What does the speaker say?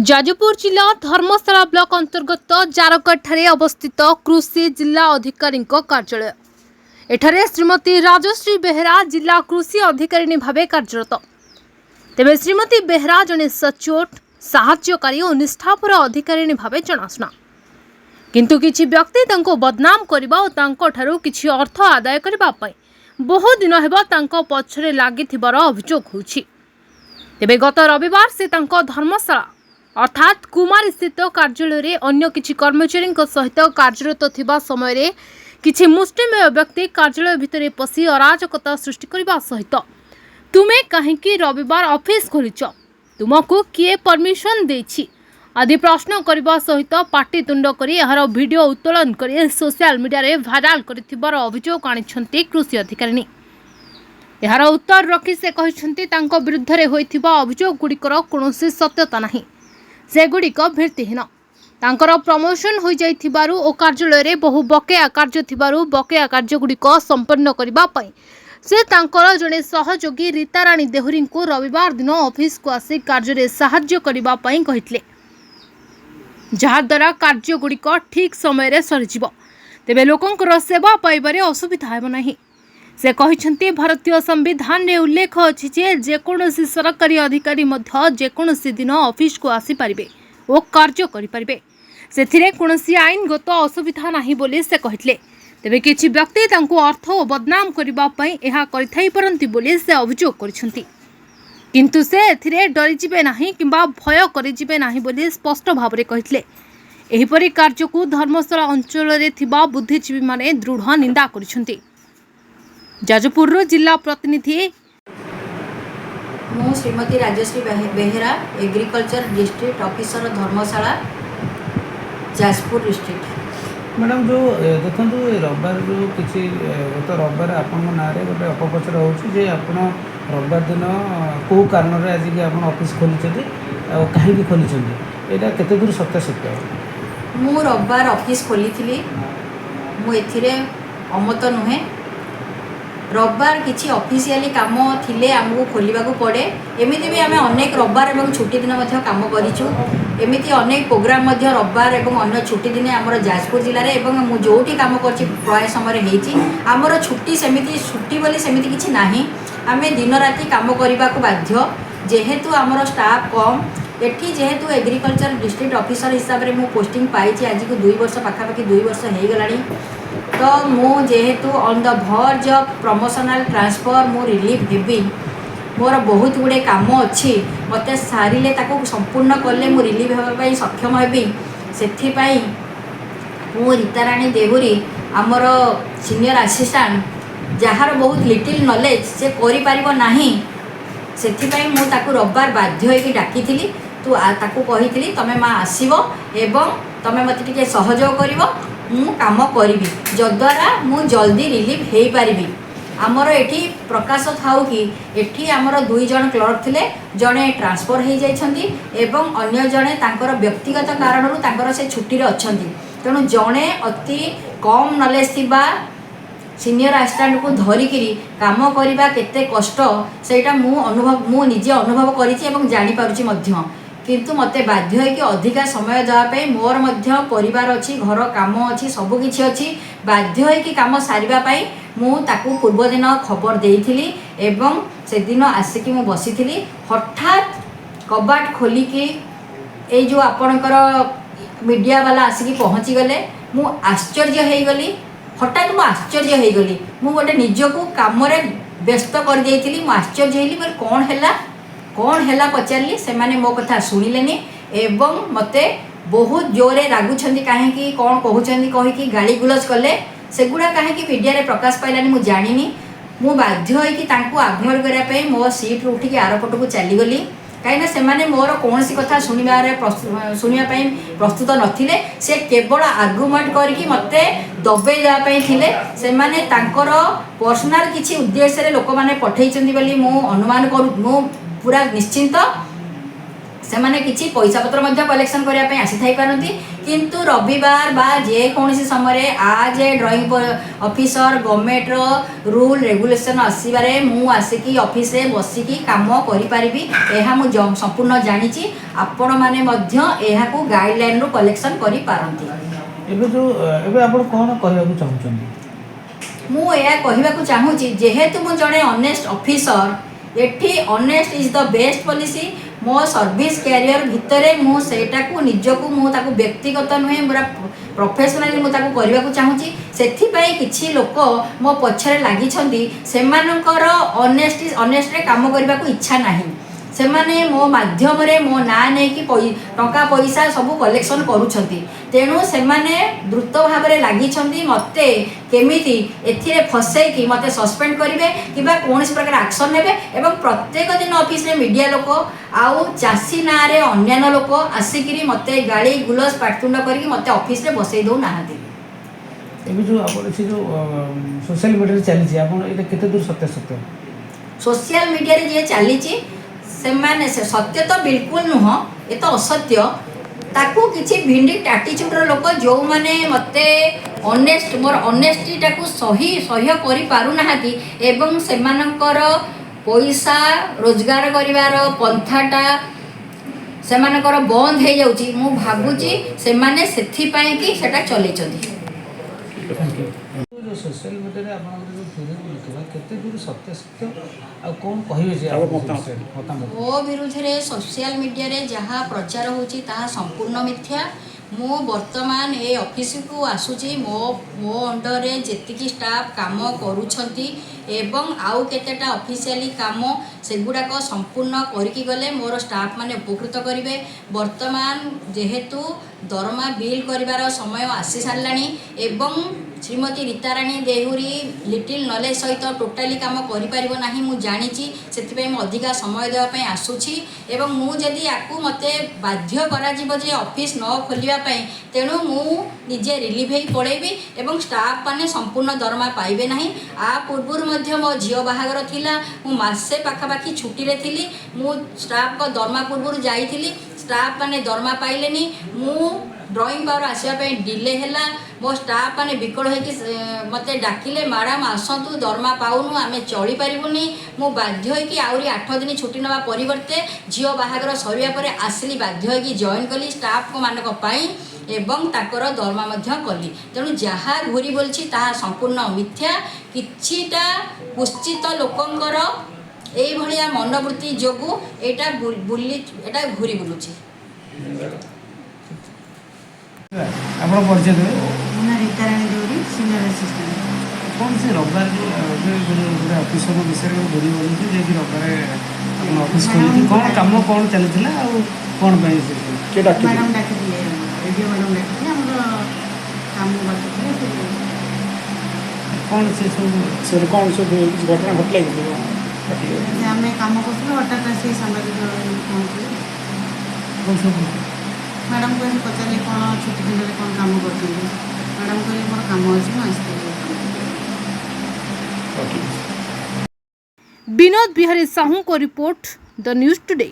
जाजपुर जिला धर्मशाला ब्लॉक अंतर्गत जारकठारे अवस्थित कृषि जिला अधिकारी कार्यालय एठारे श्रीमती राजश्री बेहेरा जिला कृषि अधिकारी भाव कार्यरत। तेबे श्रीमती बेहेरा जने सचोट साहाय्यकारी और निष्ठापर अधिकारी भाव जनाशुना, किंतु किछि व्यक्ति तांको बदनाम करबा और तांको ठारू किछि अर्थ आदाय करबा पई बहु दिन हेबा तांको पछरे लागिथिबार अभियोग होछि। तेबे गत रविवार से तांको धर्मशाला अर्थात कुमार स्थित कार्यालय अन्य किछि कर्मचारी सहित कार्यरत थिबा समय किछि मुष्टिमेय व्यक्ति कार्यालय भितर पशि अराजकता सृष्टि करबा सहित तुमे काहेकि रविवार ऑफिस खोलिच, तुमको किए परमिशन देछि आदि प्रश्न करबा सहित पाटितुंड करी एहार वीडियो उत्तोलन करी सोशल मीडिया रे भाइराल करथिबार अभियोग आनिछन्ती कृषि अधिकारी। एहार उत्तर रखी से कहिसन्ती तांको विरुद्ध रे होइथिबा अभियोग गुडिकर कोनोसी सत्यता नाही, सेगुड़िक भित्तिहीन। तांकर प्रमोशन हो जाइथिबारु ओ कार्यालय रे बहु बकेया कार्य थिबारु बकेया कार्यगुड़िक संपन्न करिबा पई से तांकर जने सहयोगी रीताराणी देहुरी को रविवार दिन ऑफिस को आसी कार्य रे सहाय्य करिबा पई कहितले, जहा द्वारा कार्यगुड़िक ठीक समय रे सरिजिबो, तेबे लोकंकर सेवा पाइबारे असुविधा हेबो नाही। से कहिसन्ती भारतीय संविधान रे उल्लेख अछि जे जेकोनोसी सरकारी अधिकारी मध्य जेकोनोसी दिन ऑफिस को आसी पारिबे ओ कार्य करि पारिबे, सेथिरे कोनोसी आईनगत असुविधा नाही बोली से कहितले। तेबे किछि व्यक्ति तांको अर्थ ओ बदनाम करिबा पई एहा करिथाई परंती बोली से अभियोग करिसन्ती, किंतु से एथिरे डरि जिबे नाही किंबा भय करि जिबे नाही बोली स्पष्ट भाबरे कहितले। एहिपरि कार्य को धर्मशाला अंचल रे थिबा बुद्धिजीवी माने दृढ़ निंदा करिसन्ती। जाजपुर जिला प्रतिनिधि मु Shrimati Rajashree Behera agriculture district officer Dharmashala Jajpur district. Madam जो देखो रविवार जो किसी गत रविवार आपण ना गोटे अपप्रचार होची आप रविवार दिन कौ कारण आज आप ऑफिस खोली कहीं खोली यहाँ केते दूर सत्य सत्य? मु रविवार ऑफिस खोली थी, मुझे अमत नुहे। रविवार किसी ऑफिशियली काम थिले आमको खोलिबाकू पड़े, एमिति भी आमे अनेक रविवार एवं छुट्टी दिन मध्य काम करिछु। एमिति अनेक प्रोग्राम मध्य रविवार एवं अन्य छुट्टी दिन आमर जाजपुर जिले में एवं मु जोटी काम करछि प्राय समय हेछि आमर छुट्टी सेमिति छुट्टी बोली सेमिति किछि नाही। आमे दिन राति काम करबाकू बाध्य, जेहेतु आमर स्टाफ कम एठी, जेहेतु एग्रीकल्चर डिस्ट्रिक्ट ऑफिसर हिसाब रे मु पोस्टिंग पाइछि आज को 2 वर्ष पाखापाखि 2 वर्ष हो गलानी। तो मु जेहेतु on the verge of promotional transfer मु रिलीफ हेबी, मोर बहुत गुड़े काम अच्छी मत सारे ताको संपूर्ण कले मु रिलीफ होगा सक्षम हेबी। से मु रीताराणी देहुरी आमर सीनियर असिस्टेंट जार बहुत लिटिल नॉलेज से करिपारिबो नाही, सेथिपाई मु ताको रविवार बाध्य होइकी डाकिथिली। तू ताको कहिथिली तमे मा आसीबो एवं तमे मते टिके सहयोग करिवो, मु काम करिवि जद्वारा मु जल्दी रिलीफ हेई पारिबि। आमर एठी प्रकाश थाउ कि एठी आमर 2 जन क्लर्क थिले, जणे ट्रांसफर हो जाइछन्ती एवं अन्य जणे तांकर व्यक्तिगत कारणरू तांकर से छुट्टी रे अछन्ती। तेणु जणे अति कम नॉलेज थिबा सीनियर असिस्टेंट को धरिकी काम करबा केते कष्ट सेटा मु निजे अनुभव करिछि एवं जानि पारुछि मध्य। किंतु मते बाध्य है कि अधिका समय देवाई मोर मध्य परिवार अच्छी, घर काम अच्छी, सबकि अच्छी, बाध्य है कि काम सारे मु ताकू पूर्व दिन खबर देइथिली एवं से दिन आसिकी मु बसीथिली। हठात कबाट खोलिकी ए जो आपणकर मीडिया वाला आसिकी पहुँची गले, मु आश्चर्य हो गली। हठात मु आश्चर्य हो गली, मु गोटे निजको काम व्यस्त कर देइथिली। मु आश्चर्य होली कौन है पचारि, से माने मो कथा शुणिलेनी एवं मते बहुत जोरे रागुछन्ती, कहीं कौन कहउछन्ती कहिकी गाली गुलज कले। सेगुड़ा कहीं मीडिया रे प्रकाश पाइलानी मु जानिनी। मु बाध्य होइकी तांको अभॉइड करिया पे मो सीट रू उठिकी आर पट को चली गली, कहीं से माने मोर कोनोसी कथा शुणिबा पई प्रस्तुत नथिले। से केवल आर्गुमेंट करके मते दबे जा पई थिले। से माने तांकर पर्सनल किछि उद्देश्य रे लोक माने पठैचन्ती बोली मु अनुमान करू, मु पूरा निश्चिंत। ସେମାନେ କିଛି ପଇସା ପତ୍ର ମଧ୍ୟ କଲେକ୍ସନ୍ କରିବା ପାଇଁ ଆସିଥାଇ ପାରନ୍ତି କିନ୍ତୁ ରବିବାର ବା ଯେକୌଣସି ସମୟରେ ଆଜ୍ ଏ ଡ୍ରଇଂ ଅଫିସର ଗଭର୍ଣ୍ଣମେଣ୍ଟର ରୁଲ୍ ରେଗୁଲେସନ୍ ଆସିବାରେ ମୁଁ ଆସିକି ଅଫିସରେ ବସିକି କାମ କରିପାରିବି ଏହା ମୁଁ ସମ୍ପୂର୍ଣ୍ଣ ଜାଣିଛି। ଆପଣମାନେ ମଧ୍ୟ ଏହାକୁ ଗାଇଡ଼ଲାଇନ୍ରୁ କଲେକ୍ସନ୍ କରିପାରନ୍ତି। ଏବେ ଆପଣ କ'ଣ କହିବାକୁ ଚାହୁଁଛନ୍ତି? ମୁଁ ଏହା କହିବାକୁ ଚାହୁଁଛି ଯେହେତୁ ମୁଁ ଜଣେ ଅନେଷ୍ଟ ଅଫିସର ଏଠି honest is the best policy. ମୋ ସର୍ଭିସ୍ କ୍ୟାରିୟର ଭିତରେ ମୁଁ ସେଇଟାକୁ ନିଜକୁ ମୁଁ ତାକୁ ବ୍ୟକ୍ତିଗତ ନୁହେଁ ପୁରା ପ୍ରଫେସନାଲି ମୁଁ ତାକୁ କରିବାକୁ ଚାହୁଁଛି। ସେଥିପାଇଁ କିଛି ଲୋକ ମୋ ପଛରେ ଲାଗିଛନ୍ତି ସେମାନଙ୍କର ଅନେଷ୍ଟରେ କାମ କରିବାକୁ ଇଚ୍ଛା ନାହିଁ। ସେମାନେ ମୋ ମାଧ୍ୟମରେ ମୋ ନାଁ ନେଇକି ଟଙ୍କା ପଇସା ସବୁ କଲେକ୍ସନ୍ କରୁଛନ୍ତି। ତେଣୁ ସେମାନେ ଦ୍ରୁତ ଭାବରେ ଲାଗିଛନ୍ତି ମୋତେ କେମିତି ଏଥିରେ ଫସେଇକି ମୋତେ ସସ୍ପେଣ୍ଡ କରିବେ କିମ୍ବା କୌଣସି ପ୍ରକାର ଆକ୍ସନ୍ ନେବେ ଏବଂ ପ୍ରତ୍ୟେକ ଦିନ ଅଫିସରେ ମିଡ଼ିଆ ଲୋକ ଆଉ ଚାଷୀ ନାଁରେ ଅନ୍ୟାନ୍ୟ ଲୋକ ଆସିକିରି ମୋତେ ଗାଳି ଗୁଲଜ ପାଟିତୁଣ୍ଡ କରିକି ମୋତେ ଅଫିସରେ ବସେଇ ଦେଉନାହାନ୍ତି। ଏବେ ଯେଉଁ ଆପଣ ସେ ଯେଉଁ ସୋସିଆଲ ମିଡ଼ିଆରେ ଚାଲିଛି ଆପଣ ଏଇଟା କେତେ ଦୂର ସତ୍ୟାସତ୍ୟ? ସୋସିଆଲ ମିଡ଼ିଆରେ ଯିଏ ଚାଲିଛି ସେମାନେ ସେ ସତ୍ୟ ତ ବିଲକୁଲ ନୁହଁ, ଏ ତ ଅସତ୍ୟ। ତାକୁ କିଛି ଭିଣ୍ଡିକ୍ଟ ଆଟିଚ୍ୟୁଡ଼ର ଲୋକ ଯେଉଁମାନେ ମୋତେ ମୋର ଅନେଷ୍ଟିଟାକୁ ସହ୍ୟ କରିପାରୁନାହାନ୍ତି ଏବଂ ସେମାନଙ୍କର ପଇସା ରୋଜଗାର କରିବାର ପନ୍ଥାଟା ସେମାନଙ୍କର ବନ୍ଦ ହେଇଯାଉଛି। ମୁଁ ଭାବୁଛି ସେମାନେ ସେଥିପାଇଁକି ସେଟା ଚଲେଇଛନ୍ତି। ସୋସିଆଲ ମିଡ଼ିଆରେ ଆପଣଙ୍କର ଯେଉଁ ଭିଡ଼ିଓ ବୁଲୁଥିଲା କେତେ ଦୂର ସତ୍ୟାସତ୍ୟ ଆଉ କ'ଣ କହିବେ ଯେ ମତାମତ? ମୋ ବିରୁଦ୍ଧରେ ସୋସିଆଲ ମିଡ଼ିଆରେ ଯାହା ପ୍ରଚାର ହେଉଛି ତାହା ସମ୍ପୂର୍ଣ୍ଣ ମିଥ୍ୟା। ମୁଁ ବର୍ତ୍ତମାନ ଏ ଅଫିସକୁ ଆସୁଛି ମୋ ଅଣ୍ଡରରେ ଯେତିକି ଷ୍ଟାଫ୍ କାମ କରୁଛନ୍ତି ଏବଂ ଆଉ କେତେଟା ଅଫିସିଆଲି କାମ ସେଗୁଡ଼ାକ ସମ୍ପୂର୍ଣ୍ଣ କରିକି ଗଲେ ମୋର ଷ୍ଟାଫ୍ ମାନେ ଉପକୃତ କରିବେ। ବର୍ତ୍ତମାନ ଯେହେତୁ ଦରମା ବିଲ୍ କରିବାର ସମୟ ଆସି ସାରିଲାଣି ଏବଂ ଶ୍ରୀମତୀ ରୀତାରାଣୀ ଦେହୁରୀ ଲିଟିଲ୍ ନଲେଜ ସହିତ ଟୋଟାଲି କାମ କରିପାରିବ ନାହିଁ ମୁଁ ଜାଣିଛି। ସେଥିପାଇଁ ମୁଁ ଅଧିକା ସମୟ ଦେବା ପାଇଁ ଆସୁଛି ଏବଂ ମୁଁ ଯଦି ମୋତେ ବାଧ୍ୟ କରାଯିବ ଯେ ଅଫିସ୍ ନ ଖୋଲିବା ପାଇଁ ତେଣୁ ମୁଁ ନିଜେ ରିଲିଭ୍ ହେଇ ପଳେଇବି ଏବଂ ଷ୍ଟାଫ୍ ମାନେ ସମ୍ପୂର୍ଣ୍ଣ ଦରମା ପାଇବେ ନାହିଁ। ଆ ପୂର୍ବରୁ ମଧ୍ୟ ମୋ ଝିଅ ବାହାଘର ଥିଲା, ମୁଁ ମାସେ ପାଖାପାଖି ଛୁଟିରେ ଥିଲି। ମୁଁ ଷ୍ଟାଫ୍ଙ୍କ ଦରମା ପୂର୍ବରୁ ଯାଇଥିଲି, ଷ୍ଟାଫ୍ ମାନେ ଦରମା ପାଇଲେନି। ମୁଁ ଡ୍ରଇଂ ପାୱାର ଆସିବା ପାଇଁ ଡିଲେ ହେଲା। ମୋ ଷ୍ଟାଫ୍ ମାନେ ବିକଳ ହେଇକି ମୋତେ ଡାକିଲେ ମ୍ୟାଡ଼ାମ୍ ଆସନ୍ତୁ ଦରମା ପାଉନୁ ଆମେ ଚଳିପାରିବୁନି। ମୁଁ ବାଧ୍ୟ ହୋଇକି ଆହୁରି 8 ଦିନ ଛୁଟି ନେବା ପରିବର୍ତ୍ତେ ଝିଅ ବାହାଘର ସରିବା ପରେ ଆସିଲି, ବାଧ୍ୟ ହୋଇକି ଜଏନ୍ କଲି ଷ୍ଟାଫ୍ ମାନଙ୍କ ପାଇଁ ଏବଂ ତାଙ୍କର ଦରମା ମଧ୍ୟ କଲି। ତେଣୁ ଯାହା ଘୁରି ବୁଲୁଛି ତାହା ସମ୍ପୂର୍ଣ୍ଣ ମିଥ୍ୟା। କିଛିଟା କୁଶ୍ଚିତ ଲୋକଙ୍କର ଏଇଭଳିଆ ମନୋବୃତ୍ତି ଯୋଗୁଁ ଏଇଟା ଘୁରି ବୁଲୁଛି। ଆପଣ ପରିଚୟ ଦେବେ? ମୋ ନାଁ ରୀତାରାଣୀ ଦେହୁରୀ, ସିନିୟର ଆସିଷ୍ଟାଣ୍ଟ। କ'ଣ ସେ ରବିବାର ଗୋଟେ ଅଫିସର ବିଷୟରେ ଘୁରି ବୁଲୁଛି ଯେ କି ରବିବାର ଆପଣ ଅଫିସ୍ ଖୋଲିକି କ'ଣ କାମ କ'ଣ ଚାଲିଥିଲା ଆଉ କ'ଣ ପାଇଁ ମ୍ୟାଡ଼ାମ୍ ଡାକିଥିଲେ, ରେଡ଼ିଓ ମ୍ୟାଡ଼ାମ୍ ଡାକିଥିଲେ ଆମର କାମ ବାଟୁଥିଲେ। କ'ଣ ସେ କ'ଣ ସବୁ କିଛି ଘଟଣା ଘଟିଲା କି? ଆମେ କାମ କରୁଥିଲୁ ହଠାତ୍ ଆସି ସାମ୍ବାଦିକ ପହଞ୍ଚିଲେ। କ'ଣ ସବୁ ମ୍ୟାଡ଼ାମ୍ କହିଲେ ପଚାରିଲେ କ'ଣ ଛୁଟି ଦିନରେ କ'ଣ କାମ କରୁଛନ୍ତି। ମ୍ୟାଡ଼ାମ୍ କହିଲେ ମୋର କାମ ଅଛି ମୁଁ ଆସିଥିଲି। विनोद बिहारी साहू को रिपोर्ट द न्यूज टुडे।